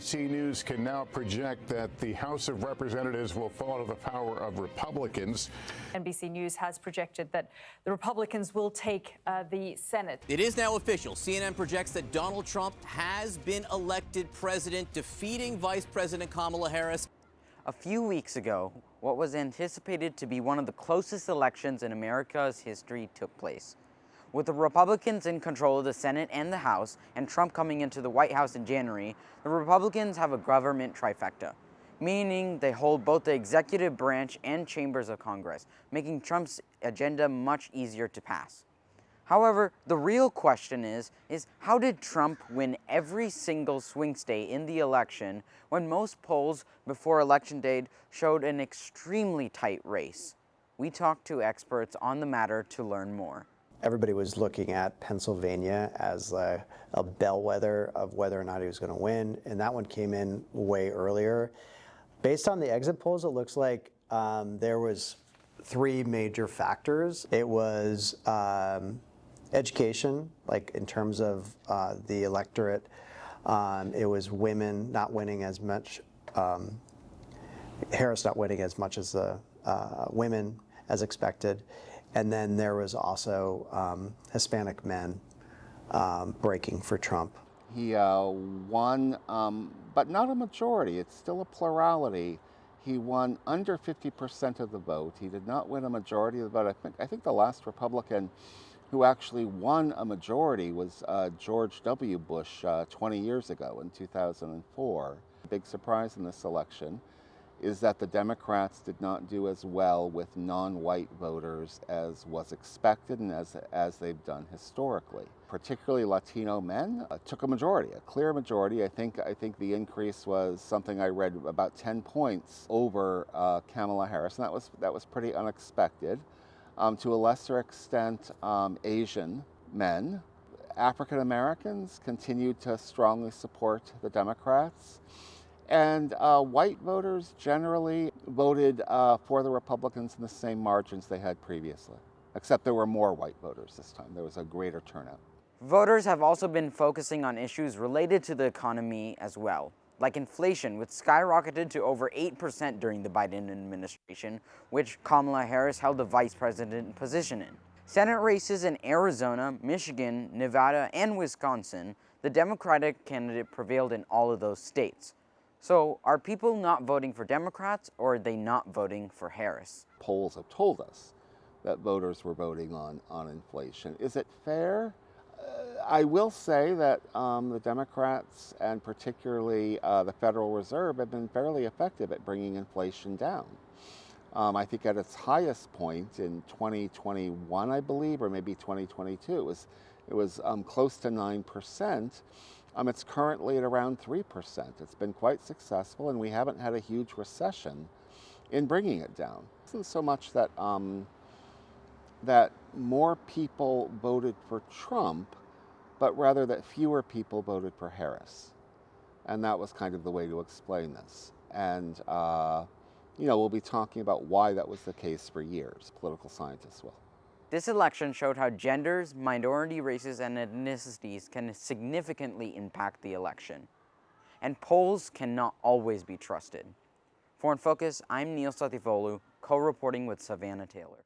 NBC News can now project that the House of Representatives will fall to the power of Republicans. NBC News has projected that the Republicans will take the Senate. It is now official. CNN projects that Donald Trump has been elected president, defeating Vice President Kamala Harris. A few weeks ago, what was anticipated to be one of the closest elections in America's history took place. With the Republicans in control of the Senate and the House, and Trump coming into the White House in January, the Republicans have a government trifecta, meaning they hold both the executive branch and chambers of Congress, making Trump's agenda much easier to pass. However, the real question is how did Trump win every single swing state in the election when most polls before election day showed an extremely tight race? We talked to experts on the matter to learn more. Everybody was looking at Pennsylvania as a bellwether of whether or not he was going to win, and that one came in way earlier. Based on the exit polls, it looks like there was three major factors. It was education, like in terms of the electorate. It was women not winning as much, Harris not winning as much as the women as expected. And then there was also Hispanic men breaking for Trump. He won, but not a majority. It's still a plurality. He won under 50% of the vote. He did not win a majority of the vote. I think the last Republican who actually won a majority was George W. Bush 20 years ago in 2004. The big surprise in this election is that the Democrats did not do as well with non-white voters as was expected and as they've done historically. Particularly Latino men took a majority, a clear majority. I think the increase was something I read about 10 points over Kamala Harris, and that was pretty unexpected. To a lesser extent, Asian men. African Americans continued to strongly support the Democrats. And white voters generally voted for the Republicans in the same margins they had previously, except there were more white voters this time. There was a greater turnout. Voters have also been focusing on issues related to the economy as well, like inflation, which skyrocketed to over 8% during the Biden administration, which Kamala Harris held the vice president position in. Senate races in Arizona, Michigan, Nevada, and Wisconsin, the Democratic candidate prevailed in all of those states. So are people not voting for Democrats, or are they not voting for Harris? Polls have told us that voters were voting on inflation. Is it fair? I will say that the Democrats, and particularly the Federal Reserve, have been fairly effective at bringing inflation down. I think at its highest point in 2021, I believe, or maybe 2022, it was close to 9%. It's currently at around 3%. It's been quite successful, and we haven't had a huge recession in bringing it down. It isn't so much that that more people voted for Trump, but rather that fewer people voted for Harris. And that was kind of the way to explain this. And, we'll be talking about why that was the case for years. Political scientists will. This election showed how genders, minority races, and ethnicities can significantly impact the election. And polls cannot always be trusted. For InFocus, I'm Neil Satifolu, co-reporting with Savannah Taylor.